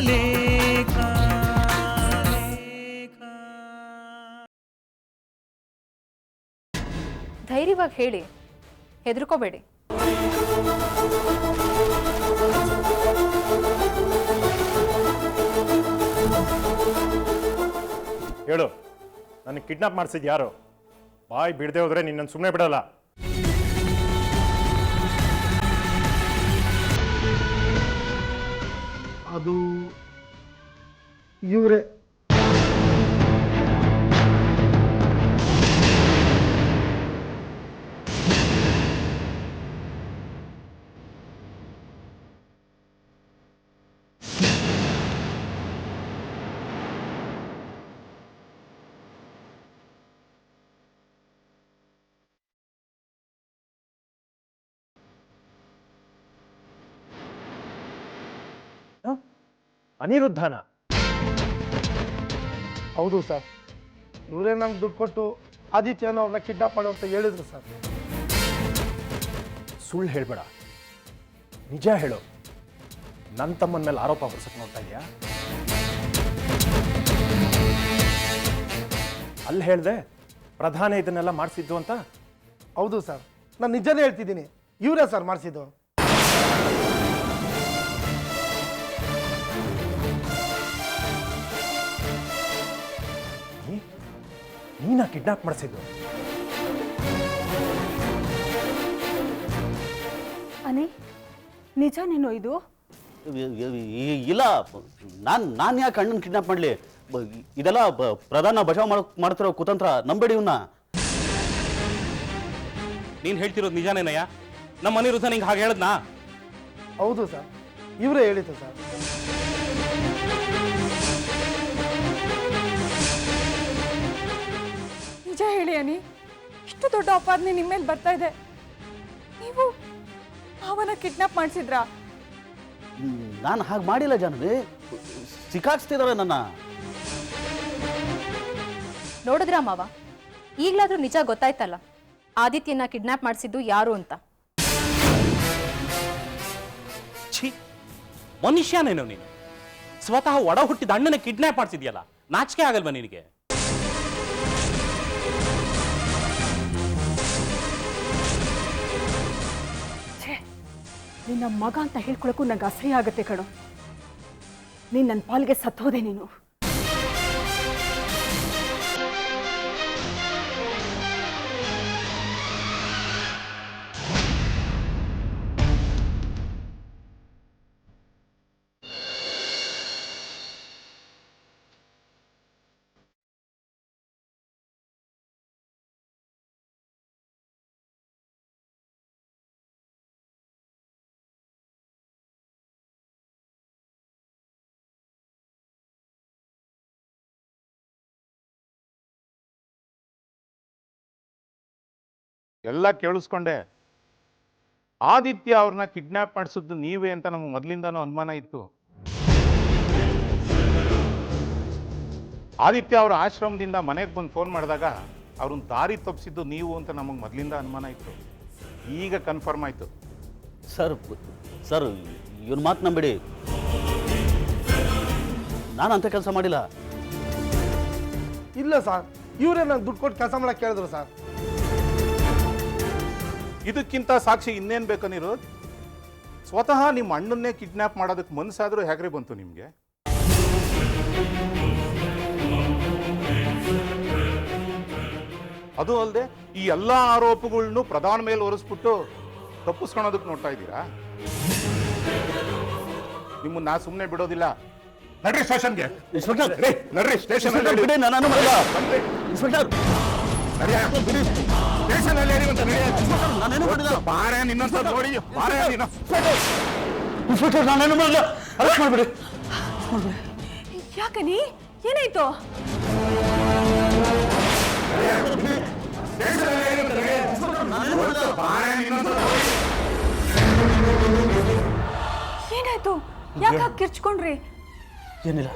ಲೇಖ. ಧೈರ್ಯವಾಗಿ ಹೇಳಿ, ಹೆದರ್ಕೋಬೇಡಿ. ಹೇಳು, ನನಗೆ ಕಿಡ್ನಾಪ್ ಮಾಡಿಸಿದ್ ಯಾರು? ಬಾಯ್ ಬಿಡದೆ ಹೋದ್ರೆ ನಿನ್ನನ್ನು ಸುಮ್ಮನೆ ಬಿಡಲ್ಲ. ಅದು ಇವರೇ. ಅನಿರುದ್ಧನ? ಹೌದು ಸರ್, ಇವರೇ ನಮ್ಗೆ ದುಡ್ಡು ಕೊಟ್ಟು ಆದಿತ್ಯನ ಅವ್ರನ್ನ ಕಿಡ್ನಾಪ್ ಮಾಡು ಅಂತ ಹೇಳಿದ್ರು ಸರ್. ಸುಳ್ಳು ಹೇಳ್ಬೇಡ, ನಿಜ ಹೇಳು. ನನ್ನ ತಮ್ಮನ ಮೇಲೆ ಆರೋಪ ಹೊರಿಸಕ್ಕೆ ನೋಡ್ತಾ ಇದೆಯಾ? ಅಲ್ಲಿ ಹೇಳ್ದೆ ಪ್ರಧಾನ ಇದನ್ನೆಲ್ಲ ಮಾಡಿಸಿದ್ದು ಅಂತ. ಹೌದು ಸರ್, ನಾನು ನಿಜನೇ ಹೇಳ್ತಿದ್ದೀನಿ, ಇವರೇ ಸರ್ ಮಾಡಿಸಿದ್ದು. ನೀನಾ ಕಿಡ್ನಾಪ್ ಮಾಡಿಸಿದ್ದು? ಅನಿ, ನಿಜನೇನೋ ಇದು? ಇಲ್ಲ, ನಾನು ಯಾಕೆ ಅಣ್ಣನ ಕಿಡ್ನಾಪ್ ಮಾಡಲಿ? ಇದೆಲ್ಲ ಪ್ರಧಾನ ಬಚಾವ್ ಮಾಡ್ತಿರೋ ಕುತಂತ್ರ, ನಂಬೇಡಿ ಇವನ್ನ. ನೀನು ಹೇಳ್ತಿರೋದು ನಿಜಾನೇನಯ್ಯ? ನಮ್ಮ ಅನಿರುದ್ಧ ನಿಂಗೆ ಹಾಗೆ ಹೇಳದ್ನಾ? ಹೌದು ಸರ್, ಇವರೇ ಹೇಳಿದ್ದು ಸರ್. ನಿಜ ಹೇಳಿ ಅನಿ, ಇಷ್ಟು ದೊಡ್ಡ ಅಪಾದನೆ ನಿಮ್ಮ ಮೇಲೆ ಬರ್ತಾ ಇದೆ. ನೀವು ಅವನ ಕಿಡ್ನಾಪ್ ಮಾಡಿಸಿದ್ರಾ? ನಾನು ಹಾಗೆ ಮಾಡಿಲ್ಲ ಜಾನವಿ, ಸಿಕ್ಕಾಕ್ಸ್ತಿದಾರೆ ನನ್ನ. ನೋಡಿದ್ರಾ ಮಾವ, ಈಗಲಾದ್ರೂ ನಿಜ ಗೊತ್ತಾಯ್ತಲ್ಲ, ಆದಿತ್ಯನ ಕಿಡ್ನಾಪ್ ಮಾಡಿಸಿದ್ದು ಯಾರು ಅಂತ. ಛೀ, ಮನುಷ್ಯನೇನೋ ನೀನು? ಸ್ವತಃ ಒಡ ಹುಟ್ಟಿದ ಅಣ್ಣನ ಕಿಡ್ನಾಪ್ ಮಾಡಿಸಿದ್ಯಲ್ಲ, ನಾಚಿಕೆ ಆಗಲ್ವಾ ನಿನಗೆ? ನಿನ್ನ ಮಗ ಅಂತ ಹೇಳ್ಕೊಳಕ್ಕೂ ನಂಗೆ ಅಸಹ್ಯ ಆಗುತ್ತೆ ಕಣೋ. ನೀನು ನನ್ನ ಪಾಲ್ಗೆ ಸತ್ತೋದೆ ನೀನು. ಎಲ್ಲ ಕೇಳಿಸ್ಕೊಂಡೆ. ಆದಿತ್ಯ ಅವ್ರನ್ನ ಕಿಡ್ನಾಪ್ ಮಾಡಿಸಿದ್ದು ನೀವೇ ಅಂತ ನಮ್ಗೆ ಮೊದಲಿಂದನೂ ಅನುಮಾನ ಇತ್ತು. ಆದಿತ್ಯ ಅವರ ಆಶ್ರಮದಿಂದ ಮನೆಗೆ ಬಂದು ಫೋನ್ ಮಾಡಿದಾಗ ಅವ್ರನ್ನ ದಾರಿ ತಪ್ಪಿಸಿದ್ದು ನೀವು ಅಂತ ನಮಗೆ ಮೊದಲಿಂದ ಅನುಮಾನ ಇತ್ತು. ಈಗ ಕನ್ಫರ್ಮ್ ಆಯಿತು. ಸರ್ ಇವನ್ ಮಾತು ನಂಬಿಡಿ, ನಾನು ಅಂತ ಕೆಲಸ ಮಾಡಿಲ್ಲ. ಇಲ್ಲ ಸರ್, ಇವರೇ ನಂಗೆ ದುಡ್ಡು ಕೊಟ್ಟು ಕೆಲಸ ಮಾಡಕ್ಕೆ ಕೇಳಿದ್ರು ಸರ್. ಇದಕ್ಕಿಂತ ಸಾಕ್ಷಿ ಇನ್ನೇನು ಬೇಕು ಅನಿರುದ್ಧ್? ಸ್ವತಃ ನಿಮ್ಮ ಅಣ್ಣನ್ನೇ ಕಿಡ್ನಾಪ್ ಮಾಡೋದಕ್ಕೆ ಮನಸ್ಸಾದರೂ ಹೇಗ್ರಿ ಬಂತು ನಿಮಗೆ? ಅದು ಅಲ್ಲದೆ ಈ ಎಲ್ಲ ಆರೋಪಗಳನ್ನು ಪ್ರಧಾನ ಮೇಲೆ ಹೊರಿಸ್ಬಿಟ್ಟು ತಪ್ಪಿಸ್ಕೊಳೋದಕ್ಕೆ ನೋಡ್ತಾ ಇದ್ದೀರಾ? ನಿಮ್ಮನ್ನ ನಾ ಸುಮ್ಮನೆ ಬಿಡೋದಿಲ್ಲ. ನಡ್ರಿ ಸ್ಟೇಷನ್ಗೆ. ನಡ್ರಿ ಸ್ಟೇಷನ್. ಯಾಕನಿ, ಏನಾಯ್ತು? ಏನಾಯ್ತು? ಯಾಕೆ ಹಾಕಿ ಕಿರ್ಚ್ಕೊಂಡ್ರಿ? ಏನಿಲ್ಲ.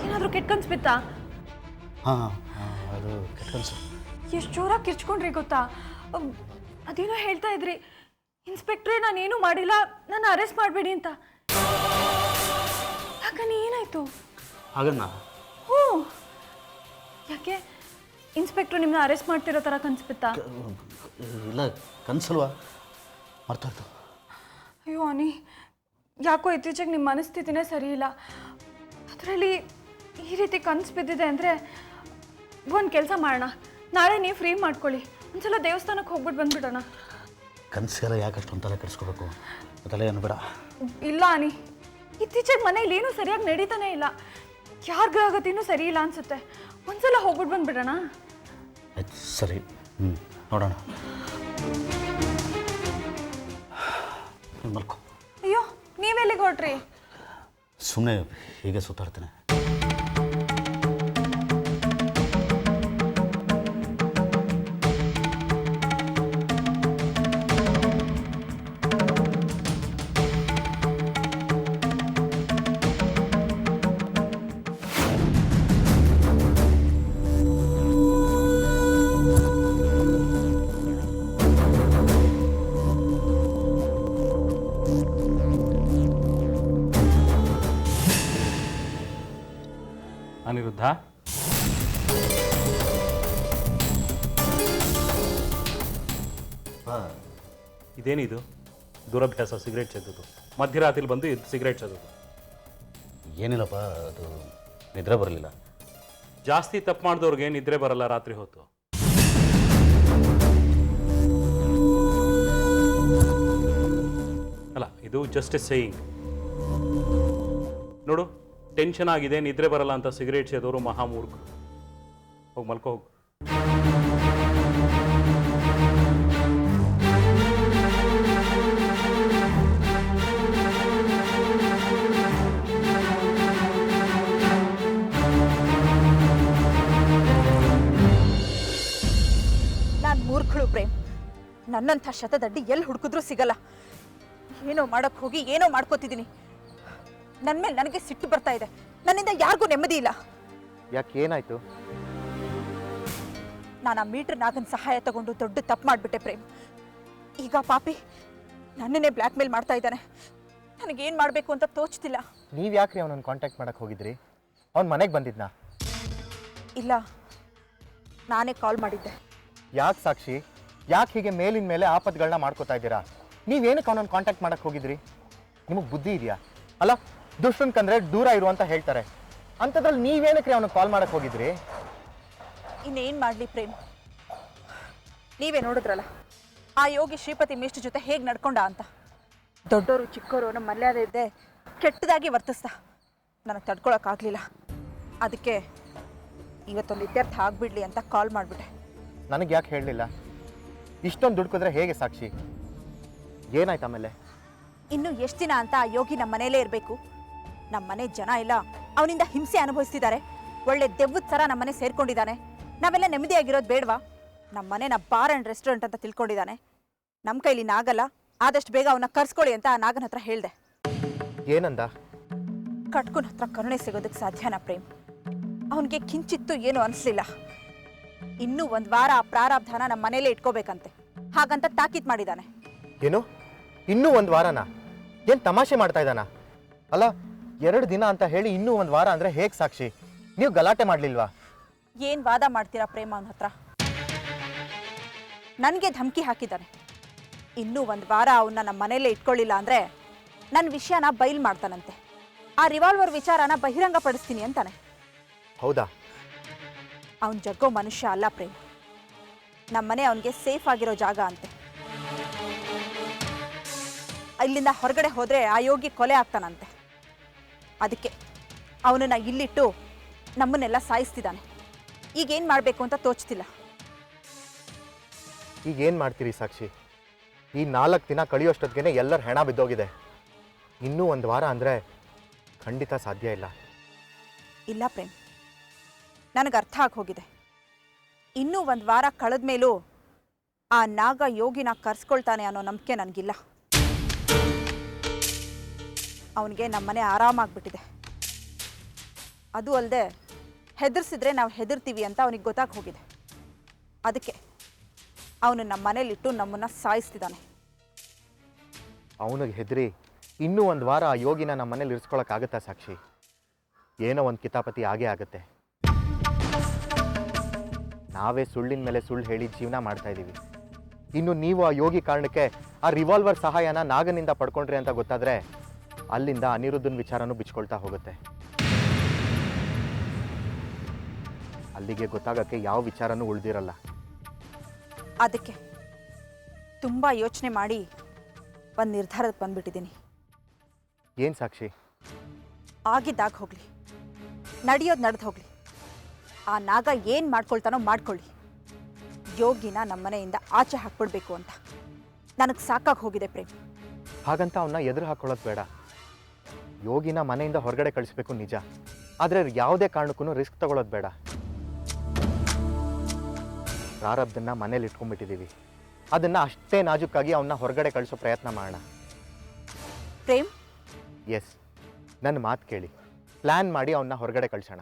ಏನಾದ್ರೂ ಕೆಟ್ಕನ್ಸ್ ಬಿತ್ತಾ? ಹಾಂ, ಅದು ಕೆಟ್ಕನ್ಸು. ಎಷ್ಟು ಜೋರಾಗಿ ಕಿರ್ಚ್ಕೊಂಡ್ರಿ ಗೊತ್ತಾ? ಅದೇನೋ ಹೇಳ್ತಾ ಇದ್ರಿ, ಇನ್ಸ್ಪೆಕ್ಟ್ರೇ ನಾನೇನು ಮಾಡಿಲ್ಲ, ನನ್ನ ಅರೆಸ್ಟ್ ಮಾಡಬೇಡಿ ಅಂತ. ಯಾಕನಿ ಏನಾಯ್ತು? ಹಾಗನ್ನ ಹ್ಞೂ, ಯಾಕೆ ಇನ್ಸ್ಪೆಕ್ಟ್ರು ನಿಮ್ಮನ್ನ ಅರೆಸ್ಟ್ ಮಾಡ್ತಿರೋ ಥರ ಕನ್ಸ್ಬಿತ್ತಾ? ಇಲ್ಲ ಕನ್ಸಲ್ವಾ, ಮರ್ತೋಯ್ತು. ಅಯ್ಯೋ ಅನಿ, ಯಾಕೋ ಇತ್ತೀಚೆಗೆ ನಿಮ್ಮ ಮನಸ್ಥಿತಿನೇ ಸರಿ ಇಲ್ಲ. ಅದರಲ್ಲಿ ಈ ರೀತಿ ಕನ್ಸು ಬಿದ್ದಿದೆ ಅಂದರೆ ಒಂದು ಕೆಲಸ ಮಾಡೋಣ, ನಾಳೆ ನೀವು ಫ್ರೀ ಮಾಡ್ಕೊಳ್ಳಿ, ಒಂದ್ಸಲ ದೇವಸ್ಥಾನಕ್ಕೆ ಹೋಗ್ಬಿಟ್ಟು ಬಂದ್ಬಿಡೋಣ. ಕನಸಿಗೆಲ್ಲ ಯಾಕೆ ಅಷ್ಟೊಂದು ತಲೆ ಕೆಡಿಸ್ಕೋಬೇಕು, ತಲೆ ಏನು ಬೇಡ. ಇಲ್ಲ ಅನಿ, ಇತ್ತೀಚೆಗೆ ಮನೇಲಿ ಏನೂ ಸರಿಯಾಗಿ ನಡೀತಾನೆ ಇಲ್ಲ, ಯಾರ ಗ್ರಹಗತಿನೂ ಸರಿ ಇಲ್ಲ ಅನ್ಸುತ್ತೆ. ಒಂದ್ಸಲ ಹೋಗ್ಬಿಟ್ಟು ಬಂದ್ಬಿಡೋಣ. ಆಯ್ತು ಸರಿ, ನೋಡೋಣ. ಮಲ್ಕೋ. ಅಯ್ಯೋ, ನೀವೆಲ್ಲಿಗೆ ಹೊರಟ್ರಿ? ಸುಮ್ಮನೆ ಹೀಗೆ ಸುತ್ತಾಡ್ತೇನೆ. ಅನಿರುದ್ಧ, ಇದೇನಿದು ದುರಭ್ಯಾಸ? ಸಿಗರೇಟ್ ಸೇದೋದು ಮಧ್ಯರಾತ್ರಿ ಬಂದು ಇದು ಸಿಗರೇಟ್ ಸೇದೋದು? ಏನಿಲ್ಲಪ್ಪ, ಅದು ನಿದ್ರೆ ಬರಲಿಲ್ಲ. ಜಾಸ್ತಿ ತಪ್ಪು ಮಾಡಿದವ್ರಿಗೆ ನಿದ್ರೆ ಬರಲ್ಲ ರಾತ್ರಿ ಹೊತ್ತು. ಅಲ್ಲ, ಇದು ಜಸ್ಟ್ ಎ ಸೇಯಿಂಗ್. ನೋಡು, ಟೆನ್ಷನ್ ಆಗಿದೆ, ನಿದ್ರೆ ಬರಲ್ಲ ಅಂತ ಸಿಗರೇಟ್ ಸೇದೋರು ಮಹಾಮೂರ್ಖರು. ಹೋಗಿ ಮಲ್ಕೋ ಹೋಗು. ನಾನು ಮೂರ್ಖಳು ಪ್ರೇಮ್. ನನ್ನಂಥ ಶತದಡ್ಡಿ ಎಲ್ಲಿ ಹುಡುಕಿದ್ರೂ ಸಿಗಲ್ಲ. ಏನೋ ಮಾಡಕ್ಕೆ ಹೋಗಿ ಏನೋ ಮಾಡ್ಕೋತಿದ್ದೀನಿ. ನನ್ನ ಮೇಲೆ ನನಗೆ ಸಿಟ್ಟು ಬರ್ತಾ ಇದೆ. ನನ್ನಿಂದ ಯಾರಿಗೂ ನೆಮ್ಮದಿ ಇಲ್ಲ. ಯಾಕೆ, ಏನಾಯ್ತು? ನಾನು ಆ ಮೀಟರ್ ನಾಗನ ಸಹಾಯ ತಗೊಂಡು ದೊಡ್ಡ ತಪ್ಪು ಮಾಡಿಬಿಟ್ಟೆ ಪ್ರೇಮ್. ಈಗ ಪಾಪಿ ನನ್ನನ್ನೇ ಬ್ಲ್ಯಾಕ್ ಮೇಲ್ ಮಾಡ್ತಾ ಇದ್ದಾನೆ. ನನಗೇನು ಮಾಡಬೇಕು ಅಂತ ತೋಚ್ತಿಲ್ಲ. ನೀವು ಯಾಕ್ರಿ ಅವನನ್ನು ಕಾಂಟ್ಯಾಕ್ಟ್ ಮಾಡಕ್ಕೆ ಹೋಗಿದ್ರಿ? ಅವ್ನ ಮನೆಗೆ ಬಂದಿದ್ನಾ? ಇಲ್ಲ, ನಾನೇ ಕಾಲ್ ಮಾಡಿದ್ದೆ. ಯಾಕೆ ಸಾಕ್ಷಿ, ಯಾಕೆ ಹೀಗೆ ಮೇಲಿನ ಮೇಲೆ ಆಪತ್ಗಳನ್ನ ಮಾಡ್ಕೋತಾ ಇದ್ದೀರಾ? ನೀವೇನಕ್ಕೆ ಅವನನ್ನು ಕಾಂಟ್ಯಾಕ್ಟ್ ಮಾಡಕ್ಕೆ ಹೋಗಿದ್ರಿ? ನಿಮಗೆ ಬುದ್ಧಿ ಇದೆಯಾ? ಅಲ್ಲ, ದುಷ್ಟನ್ ಕಂದ್ರೆ ದೂರ ಇರು ಅಂತ ಹೇಳ್ತಾರೆ. ಅಂಥದ್ರಲ್ಲಿ ನೀವೇನಕ್ಕೆ ಅವನಿಗೆ ಕಾಲ್ ಮಾಡಕ್ಕೆ ಹೋಗಿದ್ರಿ? ಇನ್ನೇನು ಮಾಡಲಿ ಪ್ರೇಮ್, ನೀವೇ ನೋಡಿದ್ರಲ್ಲ ಆ ಯೋಗಿ ಶ್ರೀಪತಿ ಮೇಷ್ಟ್ರ ಜೊತೆ ಹೇಗೆ ನಡ್ಕೊಂಡ ಅಂತ. ದೊಡ್ಡವರು ಚಿಕ್ಕವರು ನಮ್ಮ ಮರ್ಯಾದೆ ಇದ್ದೆ ಕೆಟ್ಟದಾಗಿ ವರ್ತಿಸ್ದ. ನನಗೆ ತಡ್ಕೊಳಕ್ಕಾಗಲಿಲ್ಲ. ಅದಕ್ಕೆ ಇವತ್ತೊಂದು ಇತ್ಯರ್ಥ ಆಗಿಬಿಡ್ಲಿ ಅಂತ ಕಾಲ್ ಮಾಡಿಬಿಟ್ಟೆ. ನನಗೆ ಯಾಕೆ ಹೇಳಲಿಲ್ಲ? ಇಷ್ಟೊಂದು ದುಡ್ಕಿದ್ರೆ ಹೇಗೆ ಸಾಕ್ಷಿ? ಏನಾಯ್ತು ಆಮೇಲೆ? ಇನ್ನು ಎಷ್ಟು ದಿನ ಅಂತ ಆ ಯೋಗಿ ನಮ್ಮ ಮನೇಲೇ ಇರಬೇಕು? ನಮ್ಮ ಮನೆ ಜನ ಇಲ್ಲ ಅವನಿಂದ ಹಿಂಸೆ ಅನುಭವಿಸ್ತಿದ್ದಾರೆ. ಒಳ್ಳೆ ದೆವ್ವದ ಥರ ನಮ್ಮ ಮನೆ ಸೇರ್ಕೊಂಡಿದ್ದಾನೆ. ನಾವೆಲ್ಲ ನೆಮ್ಮದಿಯಾಗಿರೋದು ಬೇಡವಾ? ನಮ್ಮ ಮನೆನ ಬಾರ್ ಆ್ಯಂಡ್ ರೆಸ್ಟೋರೆಂಟ್ ಅಂತ ತಿಳ್ಕೊಂಡಿದ್ದಾನೆ. ನಮ್ಮ ಕೈಲಿ ನಾಗಲ್ಲ, ಆದಷ್ಟು ಬೇಗ ಅವನ್ನ ಕರ್ಸ್ಕೊಳ್ಳಿ ಅಂತ ಆ ನಾಗನ ಹತ್ರ ಹೇಳ್ದೆ. ಏನಂದ? ಕಟ್ಕನ ಹತ್ರ ಕರುಣೆ ಸಿಗೋದಕ್ಕೆ ಸಾಧ್ಯನಾ ಪ್ರೇಮ್? ಅವನಿಗೆ ಕಿಂಚಿತ್ತು ಏನು ಅನಿಸ್ಲಿಲ್ಲ. ಇನ್ನೂ ಒಂದು ವಾರ ಆ ಪ್ರಾರಬ್ಧನ ನಮ್ಮ ಮನೇಲೇ ಇಟ್ಕೋಬೇಕಂತೆ. ಹಾಗಂತ ತಾಕೀತ್ ಮಾಡಿದ್ದಾನೆ. ಏನು, ಇನ್ನೂ ಒಂದು ವಾರನಾ? ಏನು ತಮಾಷೆ ಮಾಡ್ತಾ ಇದ್ದಾನ? ಅಲ್ಲ, 2 ದಿನ ಅಂತ ಹೇಳಿ ಇನ್ನೂ ಒಂದು ವಾರ ಅಂದರೆ ಹೇಗೆ ಸಾಕ್ಷಿ? ನೀವು ಗಲಾಟೆ ಮಾಡಲಿಲ್ವಾ? ಏನು ವಾದ ಮಾಡ್ತೀರಾ ಪ್ರೇಮ ಅವನ ಹತ್ರ? ನನಗೆ ಧಮಕಿ ಹಾಕಿದ್ದಾನೆ. ಇನ್ನೂ ಒಂದು ವಾರ ಅವನ್ನ ನಮ್ಮ ಮನೇಲೇ ಇಟ್ಕೊಳ್ಳಿಲ್ಲ ಅಂದರೆ ನನ್ನ ವಿಷಯನ ಬಯಲು ಮಾಡ್ತಾನಂತೆ. ಆ ರಿವಾಲ್ವರ್ ವಿಚಾರನ ಬಹಿರಂಗ ಪಡಿಸ್ತೀನಿ ಅಂತಾನೆ. ಹೌದಾ? ಅವನ ಜಗ್ಗೋ ಮನುಷ್ಯ ಅಲ್ಲ ಪ್ರೇಮ್. ನಮ್ಮನೆ ಅವನಿಗೆ ಸೇಫ್ ಆಗಿರೋ ಜಾಗ ಅಂತೆ. ಇಲ್ಲಿಂದ ಹೊರಗಡೆ ಹೋದರೆ ಆ ಯೋಗಿ ಕೊಲೆ ಆಗ್ತಾನಂತೆ. ಅದಕ್ಕೆ ಅವನನ್ನು ಇಲ್ಲಿಟ್ಟು ನಮ್ಮನ್ನೆಲ್ಲ ಸಾಯಿಸ್ತಿದ್ದಾನೆ. ಈಗೇನು ಮಾಡಬೇಕು ಅಂತ ತೋಚ್ತಿಲ್ಲ. ಈಗ ಏನು ಮಾಡ್ತೀರಿ ಸಾಕ್ಷಿ? ಈ 4 ದಿನ ಕಳೆಯೋಷ್ಟೊತ್ತಿಗೆ ಎಲ್ಲರ ಹೆಣ ಬಿದ್ದೋಗಿದೆ. ಇನ್ನೂ ಒಂದು ವಾರ ಅಂದರೆ ಖಂಡಿತ ಸಾಧ್ಯ ಇಲ್ಲ. ಇಲ್ಲ ಪ್ರೇಮ್, ನನಗೆ ಅರ್ಥ ಆಗಿ ಹೋಗಿದೆ. ಇನ್ನೂ ಒಂದು ವಾರ ಕಳೆದ ಮೇಲೂ ಆ ನಾಗ ಯೋಗಿನ ಕರ್ಸ್ಕೊಳ್ತಾನೆ ಅನ್ನೋ ನಂಬಿಕೆ ನನಗಿಲ್ಲ. ಅವನಿಗೆ ನಮ್ಮನೆ ಆರಾಮಾಗ್ಬಿಟ್ಟಿದೆ. ಅದು ಅಲ್ಲದೆ ಹೆದರ್ಸಿದ್ರೆ ನಾವು ಹೆದರ್ತೀವಿ ಅಂತ ಅವನಿಗೆ ಗೊತ್ತಾಗಿ ಹೋಗಿದೆ. ಅದಕ್ಕೆ ಅವನು ನಮ್ಮ ಮನೇಲಿಟ್ಟು ನಮ್ಮನ್ನು ಸಾಯಿಸ್ತಿದ್ದಾನೆ. ಅವನಿಗೆ ಹೆದರಿ ಇನ್ನೂ ಒಂದು ವಾರ ಆ ಯೋಗಿನ ನಮ್ಮ ಮನೇಲಿ ಇರಿಸ್ಕೊಳಕ್ಕಾಗತ್ತಾ ಸಾಕ್ಷಿ? ಏನೋ ಒಂದು ಕಿತಾಪತಿ ಆಗೇ ಆಗುತ್ತೆ. ನಾವೇ ಸುಳ್ಳಿನ ಮೇಲೆ ಸುಳ್ಳು ಹೇಳಿ ಜೀವನ ಮಾಡ್ತಾ ಇದ್ದೀವಿ. ಇನ್ನು ನೀವು ಆ ಯೋಗಿ ಕಾರಣಕ್ಕೆ ಆ ರಿವಾಲ್ವರ್ ಸಹಾಯನ ನಾಗನಿಂದ ಪಡ್ಕೊಂಡ್ರಿ ಅಂತ ಗೊತ್ತಾದರೆ ಅಲ್ಲಿಂದ ಅನಿರುದ್ಧನ ವಿಚಾರನೂ ಬಿಚ್ಕೊಳ್ತಾ ಹೋಗುತ್ತೆ. ಅಲ್ಲಿಗೆ ಗೊತ್ತಾಗಕ್ಕೆ ಯಾವ ವಿಚಾರನೂ ಉಳಿದಿರಲ್ಲ. ಅದಕ್ಕೆ ತುಂಬ ಯೋಚನೆ ಮಾಡಿ ಒಂದು ನಿರ್ಧಾರಕ್ಕೆ ಬಂದ್ಬಿಟ್ಟಿದ್ದೀನಿ. ಏನು ಸಾಕ್ಷಿ? ಆಗಿದ್ದಾಗ ಹೋಗಲಿ, ನಡೆಯೋದು ನಡೆದು ಹೋಗಲಿ. ಆ ನಾಗ ಏನು ಮಾಡ್ಕೊಳ್ತಾನೋ ಮಾಡ್ಕೊಳ್ಳಿ. ಯೋಗಿನ ನಮ್ಮನೆಯಿಂದ ಆಚೆ ಹಾಕ್ಬಿಡ್ಬೇಕು ಅಂತ ನನಗೆ ಸಾಕಾಗಿ ಹೋಗಿದೆ ಪ್ರೇಮ್. ಹಾಗಂತ ಅವನ್ನ ಎದುರು ಹಾಕೊಳ್ಳೋದು ಬೇಡ. ಯೋಗಿನ ಮನೆಯಿಂದ ಹೊರಗಡೆ ಕಳಿಸ್ಬೇಕು ನಿಜ, ಆದರೆ ಯಾವುದೇ ಕಾರಣಕ್ಕೂ ರಿಸ್ಕ್ ತಗೊಳ್ಳೋದು ಬೇಡ. ಪ್ರಾರಬ್ಧನ್ನ ಮನೇಲಿ ಇಟ್ಕೊಂಡ್ಬಿಟ್ಟಿದ್ದೀವಿ. ಅದನ್ನು ಅಷ್ಟೇ ನಾಜುಕಾಗಿ ಅವನ್ನ ಹೊರಗಡೆ ಕಳಿಸೋ ಪ್ರಯತ್ನ ಮಾಡೋಣ. ಪ್ರೇಮ್, ಎಸ್, ನನ್ನ ಮಾತು ಕೇಳಿ, ಪ್ಲ್ಯಾನ್ ಮಾಡಿ ಅವನ್ನ ಹೊರಗಡೆ ಕಳಿಸೋಣ.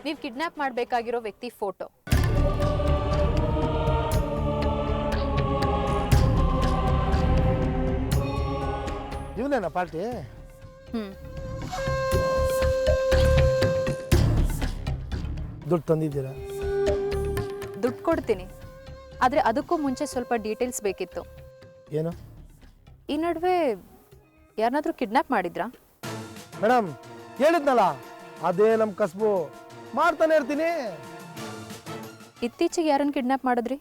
ನೀವು ಕಿಡ್ನಾಪ್ ಮಾಡಬೇಕಾಗಿರೋ ವ್ಯಕ್ತಿ ಫೋಟೋ. ಇವನೇನಾ ಪಾರ್ಟಿ? ದುಡ್ಡು ತಂದಿದ್ದೀರಾ? ದುಡ್ಡು ಕೊಡ್ತೀನಿ, ಆದರೆ ಅದಕ್ಕೂ ಮುಂಚೆ ಸ್ವಲ್ಪ ಡೀಟೇಲ್ಸ್ ಬೇಕಿತ್ತು. ಏನು? ಈ ನಡುವೆ ಯಾರನ್ನಾದ್ರೂ ಕಿಡ್ನಾಪ್ ಮಾಡಿದ್ರಾ? ಮೇಡಮ್ ಹೇಳಿದ್ನಲ್ಲ, ಅದೇ ನಮ್ಮ ಕಸಬು, ಮಾಡ್ತಾನೆ ಇರ್ತೀನಿ. ಇತ್ತೀಚೆಗೆ ಯಾರನ್ನು ಕಿಡ್ನಾಪ್ ಮಾಡಿದ್ರಿ?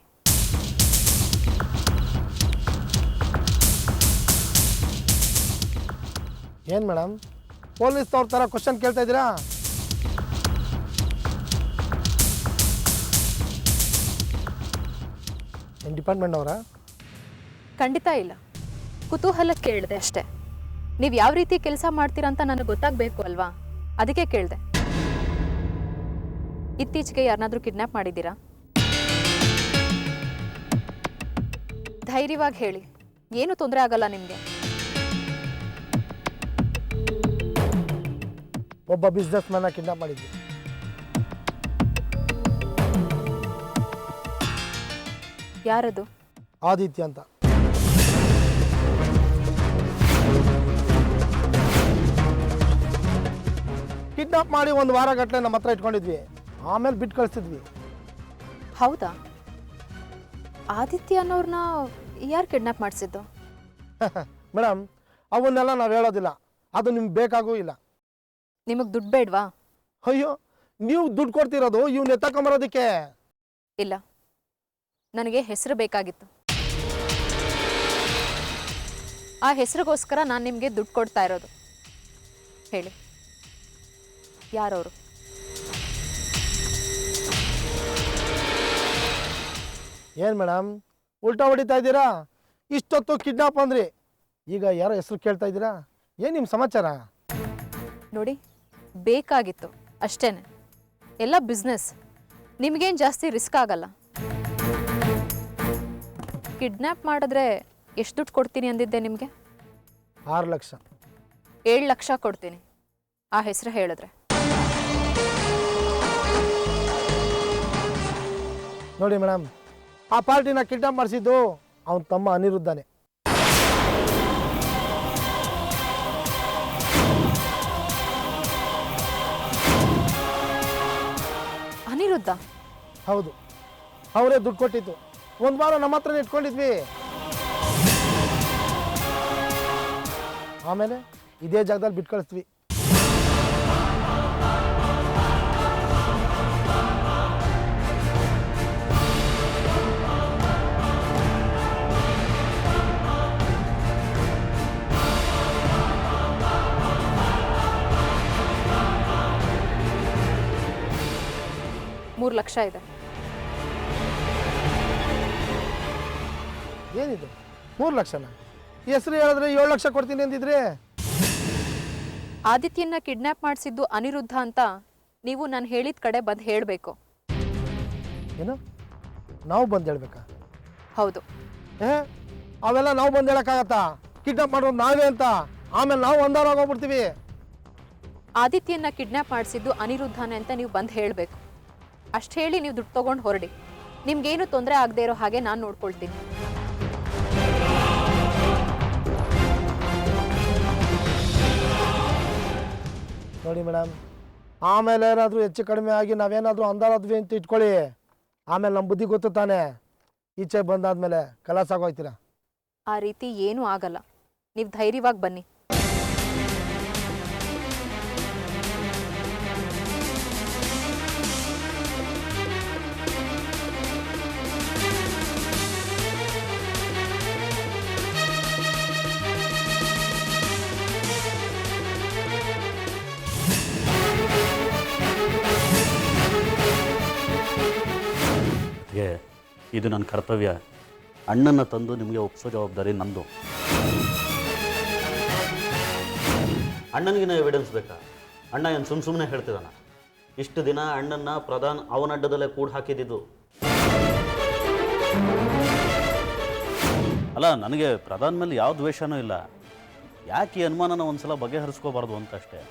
ಏನು ಮೇಡಮ್ ಪೊಲೀಸ್ನವ್ರ ಥರ ಕ್ವಶನ್ ಕೇಳ್ತಾ ಇದ್ದೀರಾ? ಏನು ಡಿಪಾರ್ಟ್ಮೆಂಟ್ನವರಾ? ಖಂಡಿತ ಇಲ್ಲ, ಕುತೂಹಲ ಕೇಳಿದೆ ಅಷ್ಟೇ. ನೀವು ಯಾವ ರೀತಿ ಕೆಲಸ ಮಾಡ್ತೀರಾ ಅಂತ ನನಗೆ ಗೊತ್ತಾಗಬೇಕು ಅಲ್ವಾ, ಅದಕ್ಕೆ ಕೇಳಿದೆ. ಇತ್ತೀಚೆಗೆ ಯಾರನ್ನಾದ್ರೂ ಕಿಡ್ನಾಪ್ ಮಾಡಿದ್ದೀರಾ? ಧೈರ್ಯವಾಗಿ ಹೇಳಿ, ಏನು ತೊಂದರೆ ಆಗಲ್ಲ ನಿಮಗೆ. ಒಬ್ಬ ಬಿಸ್ನೆಸ್ ಮ್ಯಾನ್ನ ಕಿಡ್ನಾಪ್ ಮಾಡಿದ್ವಿ. ಯಾರದು? ಆದಿತ್ಯ ಅಂತ. ಕಿಡ್ನಾಪ್ ಮಾಡಿ ಒಂದು ವಾರ ಗಟ್ಟಲೆ ನಮ್ಮ ಹತ್ರ ಇಟ್ಕೊಂಡಿದ್ವಿ, ಆಮೇಲೆ ಬಿಟ್ಟು ಕಳಿಸ್ತಿದ್ವಿ. ಹೌದಾ? ಆದಿತ್ಯ ಅನ್ನೋರ್ನ ಯಾರು ಕಿಡ್ನಾಪ್ ಮಾಡಿಸಿದ್ದು? ಮೇಡಮ್ ಅವನ್ನೆಲ್ಲ ನಾವು ಹೇಳೋದಿಲ್ಲ, ಅದು ನಿಮ್ಗೆ ಬೇಕಾಗೂ ಇಲ್ಲ. ನಿಮಗೆ ದುಡ್ಡು ಬೇಡವಾ? ಅಯ್ಯೋ, ನೀವು ದುಡ್ಡು ಕೊಡ್ತಿರೋದು ಇವ್ನ ಎತ್ತಕೊಂಬರೋದಕ್ಕೆ. ಇಲ್ಲ, ನನಗೆ ಹೆಸರು ಬೇಕಾಗಿತ್ತು. ಆ ಹೆಸರಿಗೋಸ್ಕರ ನಾನು ನಿಮಗೆ ದುಡ್ಡು ಕೊಡ್ತಾ ಇರೋದು. ಹೇಳಿ, ಯಾರವರು? ಏನು ಮೇಡಮ್ ಉಲ್ಟಾ ಹೊಡಿತಾ ಇದ್ದೀರಾ? ಇಷ್ಟೊತ್ತು ಕಿಡ್ನಾಪ್ ಅಂದ್ರಿ, ಈಗ ಯಾರೋ ಹೆಸರು ಕೇಳ್ತಾ ಇದ್ದೀರಾ? ಏನು ನಿಮ್ಮ ಸಮಾಚಾರ? ನೋಡಿ, ಬೇಕಾಗಿತ್ತು ಅಷ್ಟೇ. ಎಲ್ಲ ಬಿಸ್ನೆಸ್, ನಿಮಗೇನು ಜಾಸ್ತಿ ರಿಸ್ಕ್ ಆಗಲ್ಲ. ಕಿಡ್ನಾಪ್ ಮಾಡಿದ್ರೆ ಎಷ್ಟು ದುಡ್ಡು ಕೊಡ್ತೀನಿ ಅಂದಿದ್ದೆ ನಿಮಗೆ? 6 ಲಕ್ಷ. 7 ಲಕ್ಷ ಕೊಡ್ತೀನಿ ಆ ಹೆಸರು ಹೇಳಿದ್ರೆ. ನೋಡಿ ಮೇಡಮ್, ಆ ಪಾರ್ಟಿನ ಕಿಡ್ನಾಪ್ ಮಾಡಿಸಿದ್ದು ಅವನ ತಮ್ಮ ಅನಿರುದ್ಧನೇ. ಅನಿರುದ್ಧ? ಹೌದು, ಅವರೇ ದುಡ್ಡು ಕೊಟ್ಟಿದ್ದು. ಒಂದು ವಾರ ನಮ್ಮ ಹತ್ರನೇ ಇಟ್ಕೊಂಡಿದ್ವಿ. ಆಮೇಲೆ ಇದೇ ಜಾಗದಲ್ಲಿ ಬಿಟ್ಟು ಕಳಿಸ್ತೀವಿ. 3 ಲಕ್ಷ ಇದೆ. ಏನಿದು 3 ಲಕ್ಷನ? ಹೆಸರು ಹೇಳಿದ್ರೆ 7 ಲಕ್ಷ ಕೊಡ್ತೀನಿ ಅಂದಿದ್ರೆ. ಆದಿತ್ಯನ ಕಿಡ್ನ್ಯಾಪ್ ಮಾಡಿಸಿದ್ದು ಅನಿರುದ್ಧ ಅಂತ ನೀವು ನಾನು ಹೇಳಿದ ಕಡೆ ಬಂದು ಹೇಳಬೇಕು. ಏನು ನಾವು ಬಂದು ಹೇಳ್ಬೇಕಾ? ಹೌದು. ಅವೆಲ್ಲ ನಾವು ಬಂದು ಹೇಳೋಕ್ಕಾಗತ್ತಾ? ಕಿಡ್ನಾಪ್ ಮಾಡೋದು ನಾವೇ ಅಂತ ಆಮೇಲೆ ನಾವು ಒಂದಾರೋಗ್ಬಿಡ್ತೀವಿ. ಆದಿತ್ಯನ ಕಿಡ್ನ್ಯಾಪ್ ಮಾಡಿಸಿದ್ದು ಅನಿರುದ್ಧನೇ ಅಂತ ನೀವು ಬಂದು ಹೇಳಬೇಕು. ಅಷ್ಟು ಹೇಳಿ ನೀವು ದುಡ್ಡು ತೊಗೊಂಡು ಹೊರಡಿ. ನಿಮ್ಗೇನು ತೊಂದರೆ ಆಗದೆ ಇರೋ ಹಾಗೆ ನಾನು ನೋಡ್ಕೊಳ್ತೀನಿ. ನೋಡಿ ಮೇಡಮ್, ಆಮೇಲೆ ಏನಾದರೂ ಹೆಚ್ಚು ಕಡಿಮೆ ಆಗಿ ನಾವೇನಾದರೂ ಅಂದಾರದ್ವಿ ಅಂತ ಇಟ್ಕೊಳ್ಳಿ, ಆಮೇಲೆ ನಮ್ಮ ಬುದ್ಧಿ ಗೊತ್ತು ತಾನೆ. ಈಚೆ ಬಂದಾದ್ಮೇಲೆ ಕಲಾಸ ಆಗೋಯ್ತೀರಾ. ಆ ರೀತಿ ಏನೂ ಆಗಲ್ಲ. ನೀವು ಧೈರ್ಯವಾಗಿ ಬನ್ನಿ. ಇದು ನನ್ನ ಕರ್ತವ್ಯ. ಅಣ್ಣನ ತಂದು ನಿಮಗೆ ಒಪ್ಪಿಸೋ ಜವಾಬ್ದಾರಿ ನಂದು. ಅಣ್ಣನಿಗಿನ ಎವಿಡೆನ್ಸ್ ಬೇಕಾ? ಅಣ್ಣ ಏನು ಸುಮ್ಮನೆ ಹೇಳ್ತಿದ್ದಾನ? ಇಷ್ಟು ದಿನ ಅಣ್ಣನ ಪ್ರಧಾನ್ ಅವನ ಅಡ್ಡದಲ್ಲೇ ಕೂಡ ಹಾಕಿದ್ದು. ಅಲ್ಲ, ನನಗೆ ಪ್ರಧಾನ್ ಮೇಲೆ ಯಾವ ದ್ವೇಷನೂ ಇಲ್ಲ. ಯಾಕೆ ಈ ಅನುಮಾನನ ಒಂದ್ಸಲ ಬಗೆಹರಿಸ್ಕೋಬಾರ್ದು ಅಂತ ಅಷ್ಟೇ.